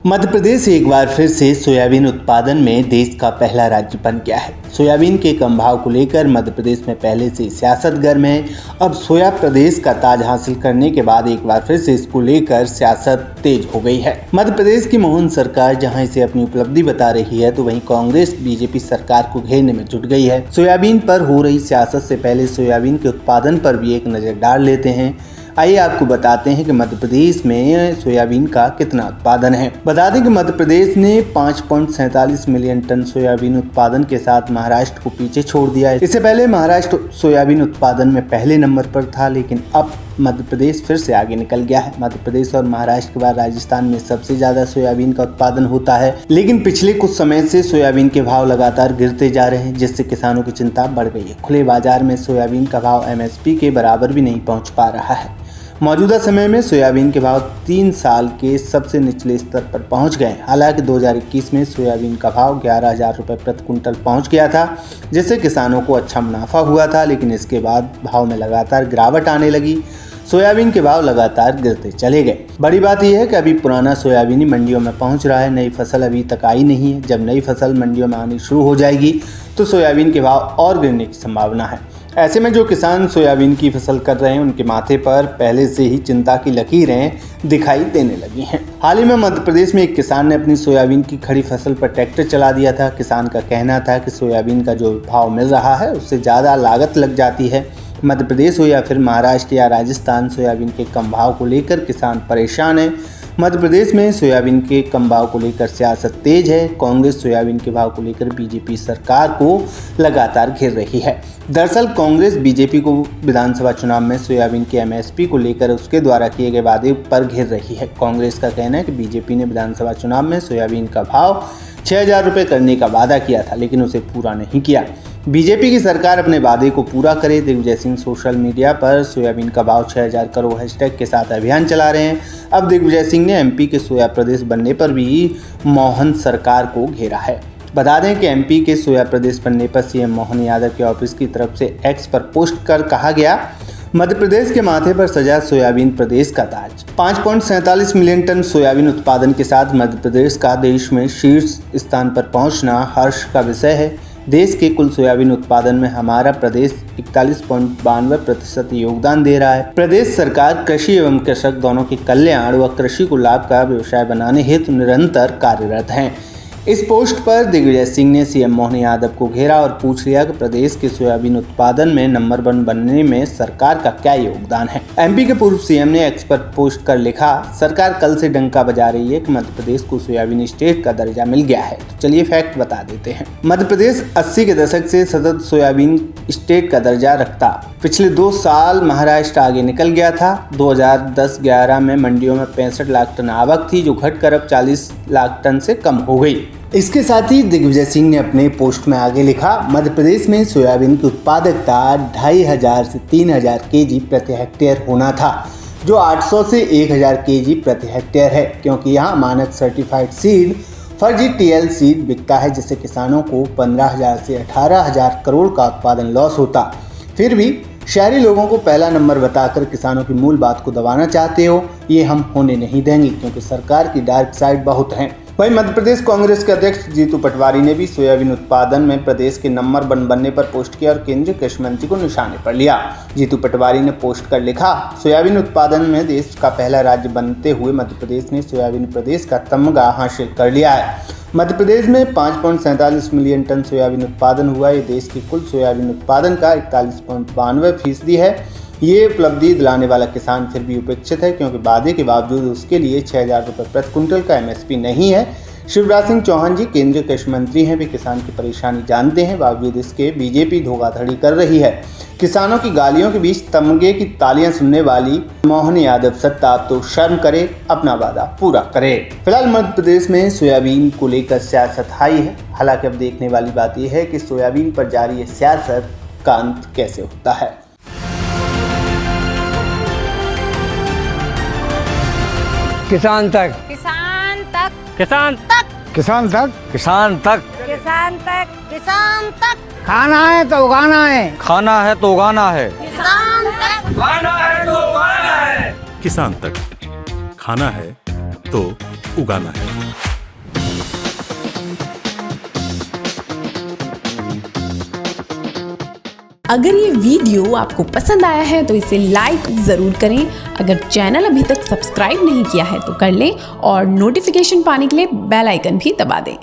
मध्य प्रदेश एक बार फिर से सोयाबीन उत्पादन में देश का पहला राज्य बन गया है। सोयाबीन के कम भाव को लेकर मध्य प्रदेश में पहले से सियासत गर्म है। अब सोया प्रदेश का ताज हासिल करने के बाद एक बार फिर से इसको लेकर सियासत तेज हो गई है। मध्य प्रदेश की मोहन सरकार जहां इसे अपनी उपलब्धि बता रही है, तो वहीं कांग्रेस बीजेपी सरकार को घेरने में जुट गई है। सोयाबीन पर हो रही सियासत से पहले सोयाबीन के उत्पादन पर भी एक नजर डाल लेते हैं। आइए आपको बताते हैं कि मध्य प्रदेश में सोयाबीन का कितना उत्पादन है। बता दें कि मध्य प्रदेश ने 5.47 मिलियन टन सोयाबीन उत्पादन के साथ महाराष्ट्र को पीछे छोड़ दिया है। इससे पहले महाराष्ट्र सोयाबीन उत्पादन में पहले नंबर पर था, लेकिन अब मध्य प्रदेश फिर से आगे निकल गया है। मध्य प्रदेश और महाराष्ट्र के बाद राजस्थान में सबसे ज्यादा सोयाबीन का उत्पादन होता है, लेकिन पिछले कुछ समय से सोयाबीन के भाव लगातार गिरते जा रहे हैं, जिससे किसानों की चिंता बढ़ गई है। खुले बाजार में सोयाबीन का भाव एमएसपी के बराबर भी नहीं पहुंच पा रहा है। मौजूदा समय में सोयाबीन के भाव 3 साल के सबसे निचले स्तर पर पहुंच गए। हालांकि 2021 में सोयाबीन का भाव 11,000 रुपये प्रति कुंटल पहुंच गया था, जिससे किसानों को अच्छा मुनाफा हुआ था, लेकिन इसके बाद भाव में लगातार गिरावट आने लगी। सोयाबीन के भाव लगातार गिरते चले गए। बड़ी बात यह है कि अभी पुराना सोयाबीन ही मंडियों में पहुंच रहा है। नई फसल अभी तक आई नहीं है। जब नई फसल मंडियों में आनी शुरू हो जाएगी तो सोयाबीन के भाव और गिरने की संभावना है। ऐसे में जो किसान सोयाबीन की फसल कर रहे हैं, उनके माथे पर पहले से ही चिंता की लकीरें दिखाई देने लगी हैं। हाल ही में मध्य प्रदेश में एक किसान ने अपनी सोयाबीन की खड़ी फसल पर ट्रैक्टर चला दिया था। किसान का कहना था कि सोयाबीन का जो भाव मिल रहा है उससे ज़्यादा लागत लग जाती है। मध्य प्रदेश हो या फिर महाराष्ट्र या राजस्थान, सोयाबीन के कम भाव को लेकर किसान परेशान है। मध्य प्रदेश में सोयाबीन के कम भाव को लेकर सियासत तेज है। कांग्रेस सोयाबीन के भाव को लेकर बीजेपी सरकार को लगातार घेर रही है। दरअसल कांग्रेस बीजेपी को विधानसभा चुनाव में सोयाबीन के एमएसपी को लेकर उसके द्वारा किए गए वादे पर घेर रही है। कांग्रेस का कहना है कि बीजेपी ने विधानसभा चुनाव में सोयाबीन का भाव 6,000 रुपये करने का वादा किया था, लेकिन उसे पूरा नहीं किया। बीजेपी की सरकार अपने वादे को पूरा करे। दिग्विजय सिंह सोशल मीडिया पर सोयाबीन का भाव 6,000 करोड़ हैशटैग के साथ अभियान चला रहे हैं। अब दिग्विजय सिंह ने एमपी के सोया प्रदेश बनने पर भी मोहन सरकार को घेरा है। बता दें कि एमपी के सोया प्रदेश बनने पर सीएम मोहन यादव के ऑफिस की तरफ से एक्स पर पोस्ट कर कहा गया, मध्य प्रदेश के माथे पर सजा सोयाबीन प्रदेश का ताज। 5.47 मिलियन टन सोयाबीन उत्पादन के साथ मध्य प्रदेश का देश में शीर्ष स्थान पर पहुंचना हर्ष का विषय है। देश के कुल सोयाबीन उत्पादन में हमारा प्रदेश 41.92% योगदान दे रहा है। प्रदेश सरकार कृषि एवं कृषक दोनों के कल्याण व कृषि को लाभ का व्यवसाय बनाने हेतु निरंतर कार्यरत हैं। इस पोस्ट पर दिग्विजय सिंह ने सीएम मोहन यादव को घेरा और पूछ लिया कि प्रदेश के सोयाबीन उत्पादन में नंबर 1 बनने में सरकार का क्या योगदान है। एमपी के पूर्व सीएम ने एक्स पर पोस्ट कर लिखा, सरकार कल से डंका बजा रही है कि मध्य प्रदेश को सोयाबीन स्टेट का दर्जा मिल गया है। तो चलिए फैक्ट बता देते हैं। मध्य प्रदेश 80 के दशक से सतत सोयाबीन स्टेट का दर्जा रखता। पिछले 2 साल महाराष्ट्र आगे निकल गया था। 2010-11 में मंडियों में 65 लाख टन आवक थी, जो घटकर अब 40 लाख टन से कम हो गई। इसके साथ ही दिग्विजय सिंह ने अपने पोस्ट में आगे लिखा, मध्य प्रदेश में सोयाबीन की उत्पादकता 2,500 से 3,000 केजी प्रति हेक्टेयर होना था, जो 800 से 1,000 केजी प्रति हेक्टेयर है, क्योंकि यहाँ मानक सर्टिफाइड सीड फर्जी टीएल सीड बिकता है, जिससे किसानों को 15,000 से 18,000 करोड़ का उत्पादन लॉस होता। फिर भी शहरी लोगों को पहला नंबर बताकर किसानों की मूल बात को दबाना चाहते हो, ये हम होने नहीं देंगे, क्योंकि सरकार की डार्क साइड बहुत हैं। वहीं मध्य प्रदेश कांग्रेस के अध्यक्ष जीतू पटवारी ने भी सोयाबीन उत्पादन में प्रदेश के नंबर 1 बनने पर पोस्ट किया और केंद्रीय कृषि मंत्री को निशाने पर लिया। जीतू पटवारी ने पोस्ट कर लिखा, सोयाबीन उत्पादन में देश का पहला राज्य बनते हुए मध्य प्रदेश ने सोयाबीन प्रदेश का तमगा हासिल कर लिया है। मध्य प्रदेश में 5.47 मिलियन टन सोयाबीन उत्पादन हुआ। ये देश की कुल सोयाबीन उत्पादन का 41.92% है। ये उपलब्धि दिलाने वाला किसान फिर भी उपेक्षित है, क्योंकि वादे के बावजूद उसके लिए 6,000 रुपये प्रति कुंटल का एमएसपी नहीं है। शिवराज सिंह चौहान जी केंद्रीय कृषि मंत्री हैं, वे किसान की परेशानी जानते हैं, बावजूद इसके बीजेपी धोखाधड़ी कर रही है। किसानों की गालियों के बीच तमगे की तालियां सुनने वाली मोहन यादव सत्ता अब तो शर्म करे, अपना वादा पूरा करे। फिलहाल मध्य प्रदेश में सोयाबीन को लेकर सियासत हाई है। हालांकि अब देखने वाली बात यह है कि सोयाबीन पर जारी सियासत का अंत कैसे होता है। किसान तक, किसान तक, किसान तक, किसान तक, किसान तक, किसान तक, किसान तक, खाना है तो उगाना है, खाना है तो उगाना है, किसान तक, खाना है तो उगाना है, किसान तक, खाना है तो उगाना है। अगर ये वीडियो आपको पसंद आया है तो इसे लाइक ज़रूर करें। अगर चैनल अभी तक सब्सक्राइब नहीं किया है तो कर लें और नोटिफिकेशन पाने के लिए बेल आइकन भी दबा दें।